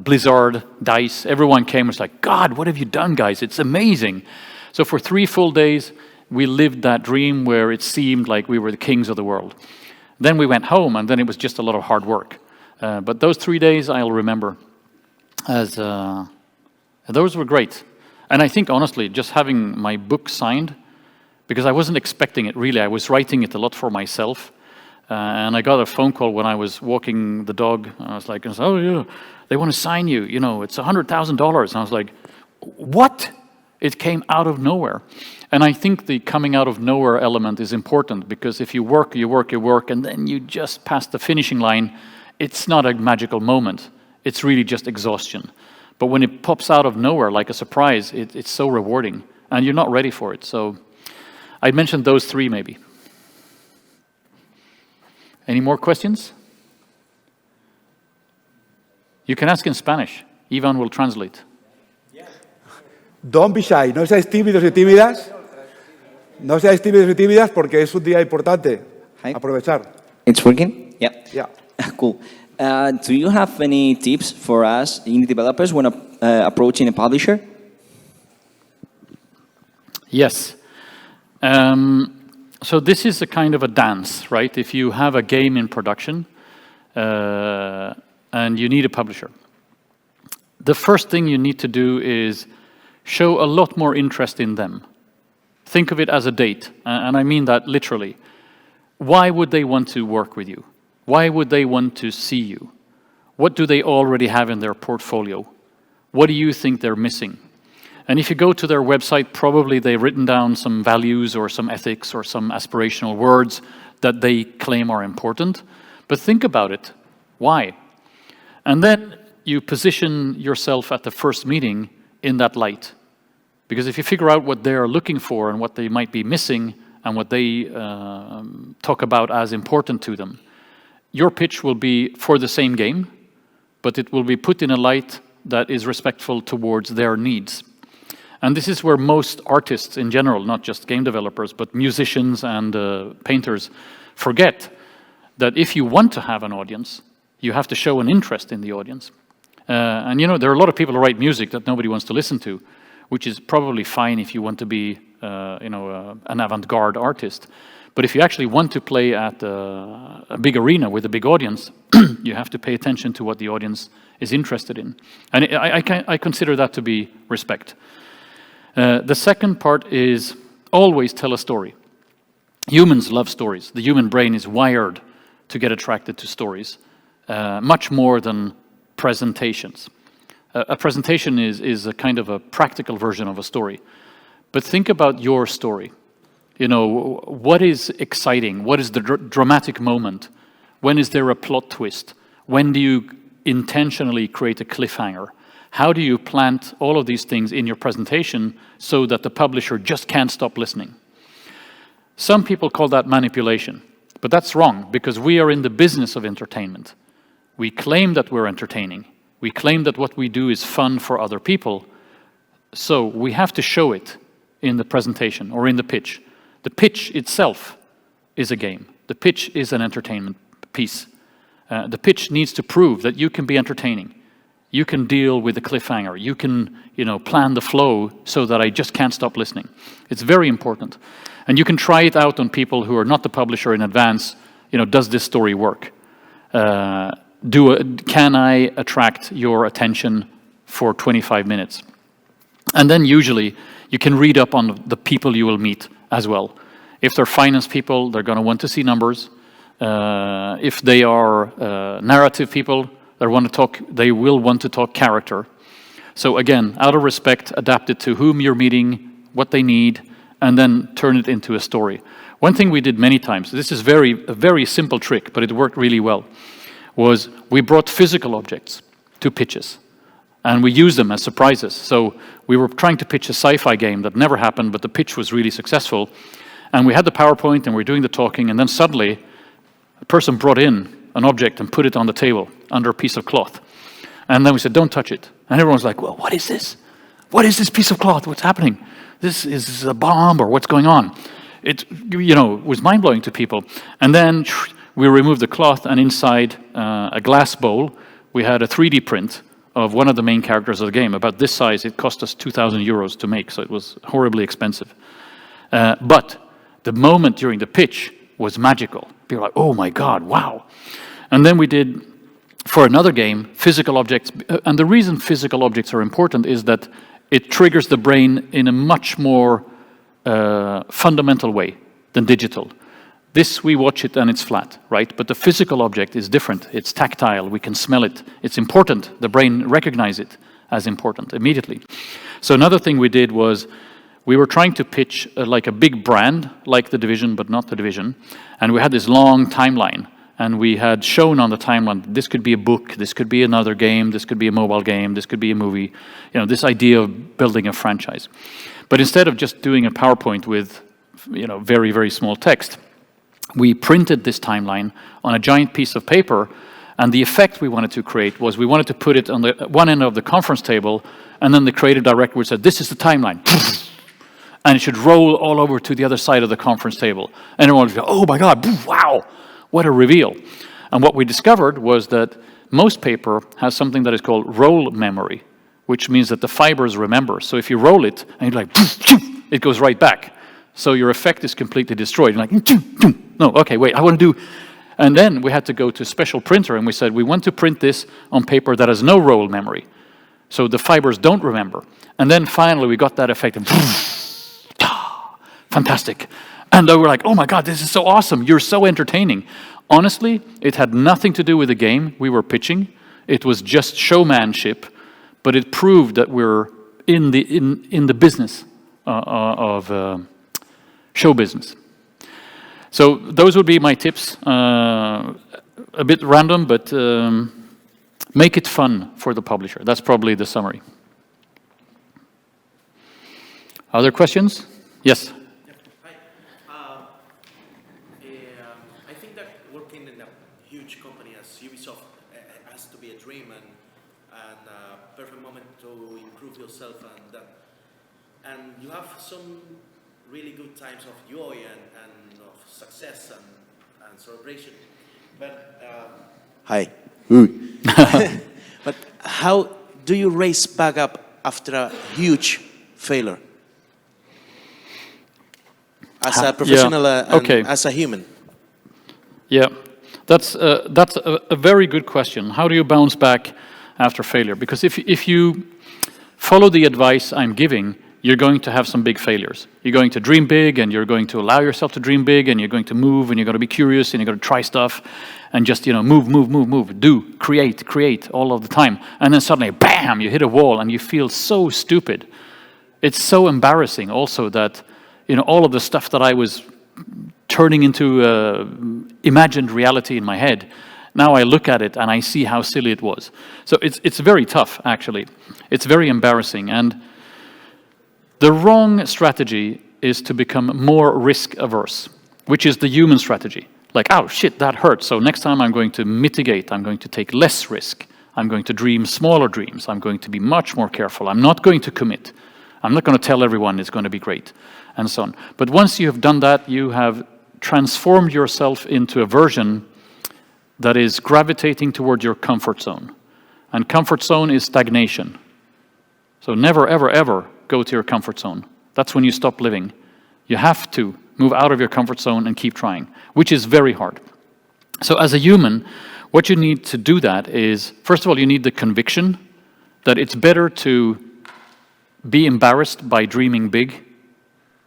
Blizzard, DICE, everyone came and was like, God, what have you done, guys? It's amazing. So for 3 full days, we lived that dream where it seemed like we were the kings of the world. Then we went home, and then it was just a lot of hard work. But those 3 days I'll remember as those were great. And I think, honestly, just having my book signed, because I wasn't expecting it, really. I was writing it a lot for myself. And I got a phone call when I was walking the dog. I was like, oh, yeah, they want to sign you. You know, it's $100,000. And I was like, what? It came out of nowhere. And I think the coming out of nowhere element is important, because if you work, and then you just pass the finishing line, it's not a magical moment. It's really just exhaustion. But when it pops out of nowhere like a surprise, it's so rewarding, and you're not ready for it. So I mentioned those three maybe. Any more questions? You can ask in Spanish. Ivan will translate. Don't be shy. No seáis tímidos y tímidas. No seáis tímidos y tímidas porque es un día importante. Hi. Aprovechar. It's working? Yeah. Yeah. Cool. Do you have any tips for us indie developers when approaching a publisher? Yes. So this is a kind of a dance, right? If you have a game in production and you need a publisher, the first thing you need to do is show a lot more interest in them. Think of it as a date, and I mean that literally. Why would they want to work with you? Why would they want to see you? What do they already have in their portfolio? What do you think they're missing? And if you go to their website, probably they've written down some values or some ethics or some aspirational words that they claim are important. But think about it. Why? And then you position yourself at the first meeting in that light. Because if you figure out what they're looking for and what they might be missing and what they talk about as important to them, your pitch will be for the same game, but it will be put in a light that is respectful towards their needs. And this is where most artists in general, not just game developers, but musicians and painters, forget that if you want to have an audience, you have to show an interest in the audience. And you know, there are a lot of people who write music that nobody wants to listen to, which is probably fine if you want to be an avant-garde artist. But if you actually want to play at a big arena with a big audience, you have to pay attention to what the audience is interested in. And I consider that to be respect. The second part is always tell a story. Humans love stories. The human brain is wired to get attracted to stories, much more than presentations. A presentation is a kind of a practical version of a story. But think about your story. You know, what is exciting? What is the dramatic moment? When is there a plot twist? When do you intentionally create a cliffhanger? How do you plant all of these things in your presentation so that the publisher just can't stop listening? Some people call that manipulation, but that's wrong, because we are in the business of entertainment. We claim that we're entertaining. We claim that what we do is fun for other people. So we have to show it in the presentation or in the pitch. The pitch itself is a game. The pitch is an entertainment piece. The pitch needs to prove that you can be entertaining. You can deal with the cliffhanger. You can, plan the flow so that I just can't stop listening. It's very important. And you can try it out on people who are not the publisher in advance. Does this story work? Can I attract your attention for 25 minutes? And then usually you can read up on the people you will meet as well. If they're finance people, they're going to want to see numbers. If they are narrative people, they will want to talk character. So again, out of respect, adapt it to whom you're meeting, what they need, and then turn it into a story. One thing we did many times, this is a very simple trick, but it worked really well, was we brought physical objects to pitches. And we used them as surprises. So we were trying to pitch a sci-fi game that never happened, but the pitch was really successful. And we had the PowerPoint and we were doing the talking, and then suddenly a person brought in an object and put it on the table under a piece of cloth. And then we said, don't touch it. And everyone's like, well, what is this? What is this piece of cloth? What's happening? This is a bomb, or what's going on? It was mind-blowing to people. And then we removed the cloth, and inside a glass bowl, we had a 3D print of one of the main characters of the game. About this size, it cost us 2,000 euros to make, so it was horribly expensive. But the moment during the pitch was magical. People were like, oh my God, wow. And then we did, for another game, physical objects. And the reason physical objects are important is that it triggers the brain in a much more fundamental way than digital. This, we watch it and it's flat, right? But the physical object is different. It's tactile, we can smell it. It's important, the brain recognizes it as important immediately. So another thing we did was, we were trying to pitch like a big brand, like The Division, but not The Division. And we had this long timeline. And we had shown on the timeline, this could be a book, this could be another game, this could be a mobile game, this could be a movie. You know, this idea of building a franchise. But instead of just doing a PowerPoint with, you know, very, very small text, we printed this timeline on a giant piece of paper. And the effect we wanted to create was, we wanted to put it on the one end of the conference table, and then the creative director would say, this is the timeline. And it should roll all over to the other side of the conference table. And everyone would go, oh my God, wow, what a reveal. And what we discovered was that most paper has something that is called roll memory, which means that the fibers remember. So if you roll it, and you're like, it goes right back. So your effect is completely destroyed. You're like, no, okay, wait, I want to do... And then we had to go to a special printer, and we said, we want to print this on paper that has no roll memory. So the fibers don't remember. And then finally we got that effect, and fantastic. And they were like, oh my God, this is so awesome. You're so entertaining. Honestly, it had nothing to do with the game we were pitching. It was just showmanship, but it proved that we're in the business of show business. So those would be my tips. A bit random, but make it fun for the publisher. That's probably the summary. Other questions? Yes? I think that working in a huge company as Ubisoft has to be a dream and a perfect moment to improve yourself, and you have some really good times of joy and of success and celebration. But hi. But how do you raise back up after a huge failure? As a professional and as a human. Yeah, that's a very good question. How do you bounce back after failure? Because if you follow the advice I'm giving, you're going to have some big failures. You're going to dream big, and you're going to allow yourself to dream big, and you're going to move, and you're going to be curious, and you're going to try stuff, and just, you know, move, do, create all of the time. And then suddenly, bam, you hit a wall, and you feel so stupid. It's so embarrassing also that, you know, all of the stuff that I was turning into imagined reality in my head, now I look at it and I see how silly it was. So it's very tough, actually. It's very embarrassing. And the wrong strategy is to become more risk averse, which is the human strategy. Like, oh shit, that hurt. So next time I'm going to mitigate. I'm going to take less risk. I'm going to dream smaller dreams. I'm going to be much more careful. I'm not going to commit. I'm not going to tell everyone it's going to be great, and so on. But once you have done that, you have transformed yourself into a version that is gravitating toward your comfort zone. And comfort zone is stagnation. So never, ever, ever go to your comfort zone. That's when you stop living. You have to move out of your comfort zone and keep trying, which is very hard. So as a human, what you need to do that is, first of all, you need the conviction that it's better to be embarrassed by dreaming big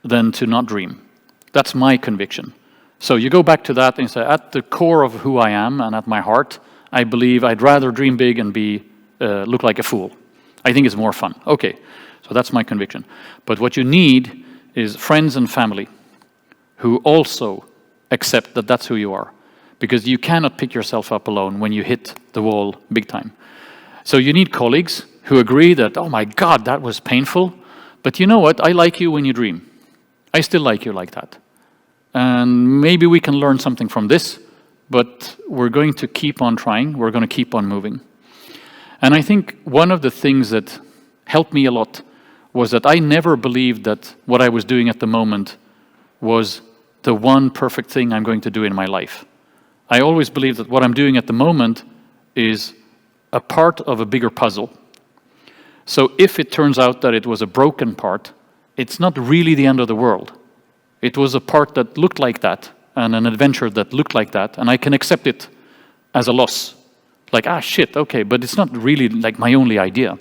than to not dream. That's my conviction. So you go back to that and you say, at the core of who I am and at my heart, I believe I'd rather dream big and look like a fool. I think it's more fun. Okay, so that's my conviction. But what you need is friends and family who also accept that that's who you are. Because you cannot pick yourself up alone when you hit the wall big time. So you need colleagues who agree that, oh my God, that was painful, but you know what, I like you when you dream. I still like you like that. And maybe we can learn something from this, but we're going to keep on trying, we're going to keep on moving. And I think one of the things that helped me a lot was that I never believed that what I was doing at the moment was the one perfect thing I'm going to do in my life. I always believed that what I'm doing at the moment is a part of a bigger puzzle. So if it turns out that it was a broken part, it's not really the end of the world. It was a part that looked like that, and an adventure that looked like that, and I can accept it as a loss. Like, ah, shit, okay, but it's not really like my only idea.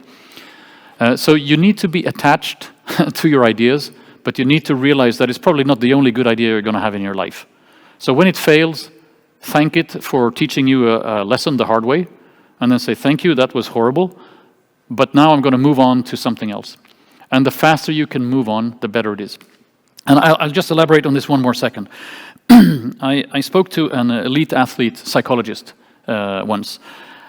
So you need to be attached to your ideas, but you need to realize that it's probably not the only good idea you're going to have in your life. So when it fails, thank it for teaching you a lesson the hard way, and then say, thank you, that was horrible, but now I'm going to move on to something else. And the faster you can move on, the better it is. And I'll just elaborate on this one more second. I spoke to an elite athlete psychologist once,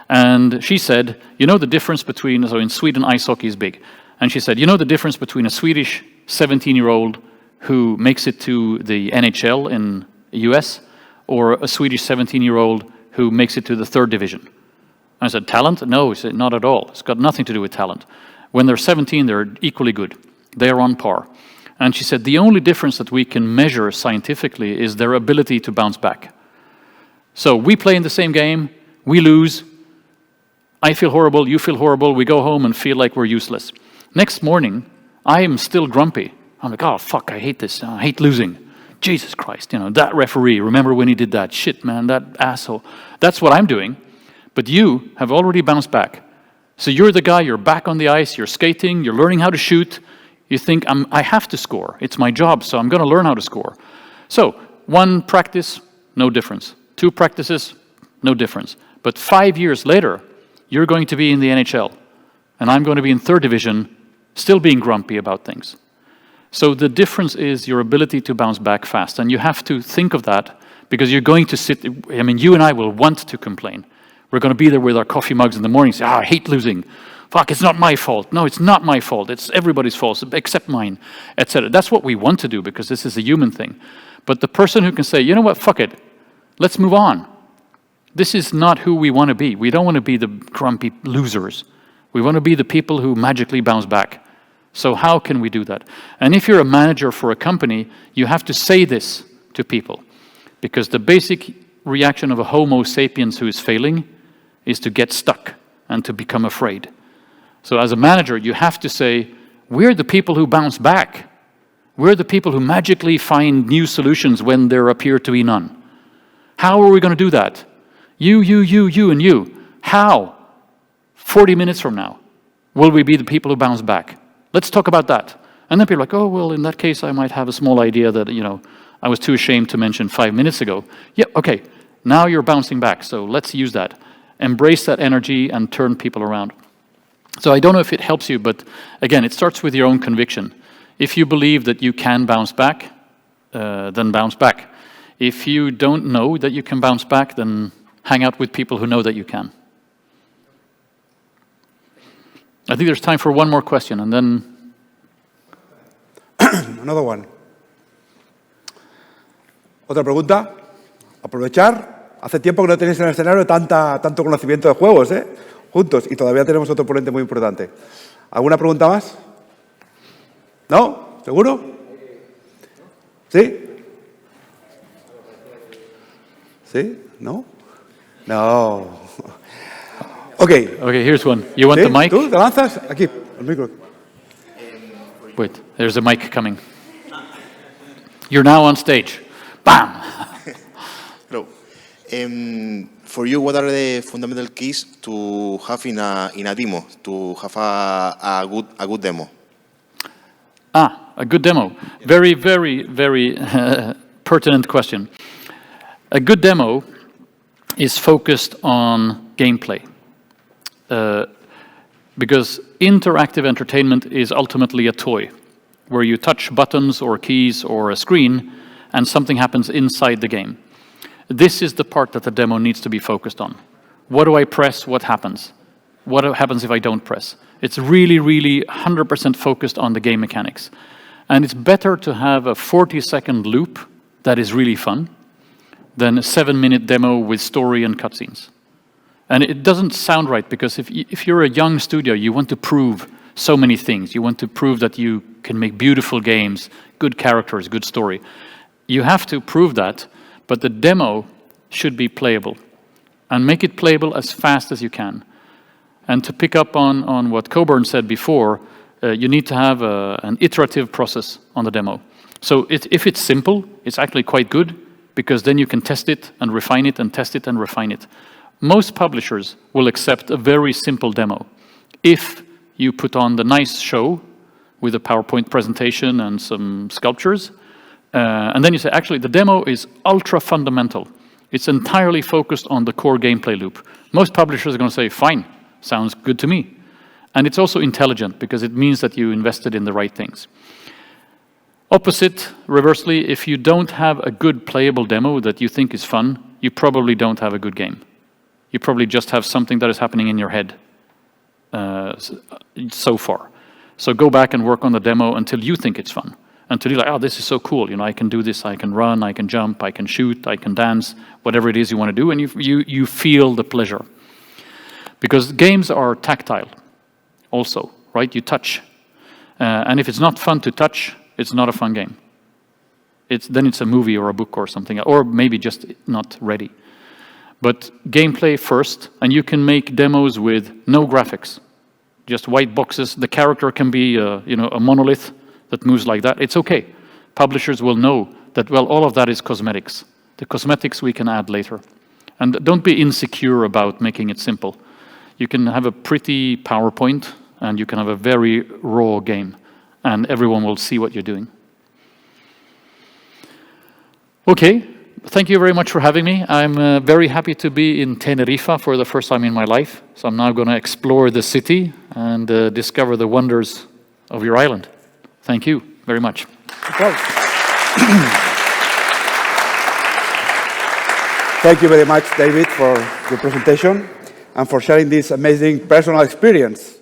and she said, you know the difference between, so in Sweden ice hockey is big, and she said, you know the difference between a Swedish 17-year-old who makes it to the NHL in the US, or a Swedish 17-year-old who makes it to the 3rd division? I said, talent? No, he said, not at all. It's got nothing to do with talent. When they're 17, they're equally good. They're on par. And she said, the only difference that we can measure scientifically is their ability to bounce back. So we play in the same game, we lose, I feel horrible, you feel horrible, we go home and feel like we're useless. Next morning, I am still grumpy. I'm like, oh, fuck, I hate this, I hate losing. Jesus Christ, you know, that referee, remember when he did that? Shit, man, that asshole. That's what I'm doing. But you have already bounced back. So you're the guy, you're back on the ice, you're skating, you're learning how to shoot. You think, I have to score. It's my job, so I'm going to learn how to score. So 1 practice, no difference. 2 practices, no difference. But 5 years later, you're going to be in the NHL. And I'm going to be in 3rd division, still being grumpy about things. So the difference is your ability to bounce back fast. And you have to think of that, because you're going to sit, I mean, you and I will want to complain. We're going to be there with our coffee mugs in the morning, say, I hate losing. Fuck, it's not my fault. No, it's not my fault. It's everybody's fault, except mine, etc. That's what we want to do, because this is a human thing. But the person who can say, you know what, fuck it, let's move on. This is not who we want to be. We don't want to be the grumpy losers. We want to be the people who magically bounce back. So how can we do that? And if you're a manager for a company, you have to say this to people, because the basic reaction of a Homo sapiens who is failing is to get stuck and to become afraid. So as a manager, you have to say, we're the people who bounce back. We're the people who magically find new solutions when there appear to be none. How are we going to do that? You, and you. How? 40 minutes from now, will we be the people who bounce back? Let's talk about that. And then people are like, oh, well, in that case, I might have a small idea that, you know, I was too ashamed to mention 5 minutes ago. Yeah, okay, now you're bouncing back, so let's use that. Embrace that energy and turn people around. So I don't know if it helps you, but again, it starts with your own conviction. If you believe that you can bounce back, then bounce back. If you don't know that you can bounce back, then hang out with people who know that you can. I think there's time for one more question, and then... Another one. ¿Otra pregunta? Aprovechar. Hace tiempo que no tenéis en el escenario tanto conocimiento de juegos, juntos, y todavía tenemos otro ponente muy importante. ¿Alguna pregunta más? ¿No? ¿Seguro? ¿Sí? ¿Sí? ¿No? No. Okay. Okay, here's one. You want ¿Sí? the mic? ¿Tú te lanzas? Aquí, el micro. Wait, there's a mic coming. You're now on stage. Bam! Hello. For you, what are the fundamental keys to have in a demo, to have a good demo? A good demo. Very, very, very pertinent question. A good demo is focused on gameplay. Because interactive entertainment is ultimately a toy, where you touch buttons or keys or a screen, and something happens inside the game. This is the part that the demo needs to be focused on. What do I press? What happens? What happens if I don't press? It's really, really 100% focused on the game mechanics. And it's better to have a 40-second loop that is really fun than a 7-minute demo with story and cutscenes. And it doesn't sound right, because if you're a young studio, you want to prove so many things. You want to prove that you can make beautiful games, good characters, good story. You have to prove that, but the demo should be playable. And make it playable as fast as you can. And to pick up on what Coburn said before, you need to have an iterative process on the demo. So if it's simple, it's actually quite good, because then you can test it and refine it and test it and refine it. Most publishers will accept a very simple demo if you put on the nice show with a PowerPoint presentation and some sculptures, and then you say, actually, the demo is ultra fundamental. It's entirely focused on the core gameplay loop. Most publishers are going to say, fine, sounds good to me. And it's also intelligent, because it means that you invested in the right things. Opposite, reversely, if you don't have a good playable demo that you think is fun, you probably don't have a good game. You probably just have something that is happening in your head so far. So go back and work on the demo until you think it's fun. Until you're like, oh, this is so cool. You know, I can do this, I can run, I can jump, I can shoot, I can dance, whatever it is you want to do, and you feel the pleasure. Because games are tactile also, right? You touch. And if it's not fun to touch, it's not a fun game. Then it's a movie or a book or something, or maybe just not ready. But gameplay first, and you can make demos with no graphics, just white boxes. The character can be, a monolith that moves like that. It's okay. Publishers will know that, well, all of that is cosmetics. The cosmetics we can add later. And don't be insecure about making it simple. You can have a pretty PowerPoint, and you can have a very raw game, and everyone will see what you're doing. Okay, thank you very much for having me. I'm very happy to be in Tenerife for the first time in my life. So I'm now going to explore the city and discover the wonders of your island. Thank you very much. Thank you very much, David, for your presentation and for sharing this amazing personal experience.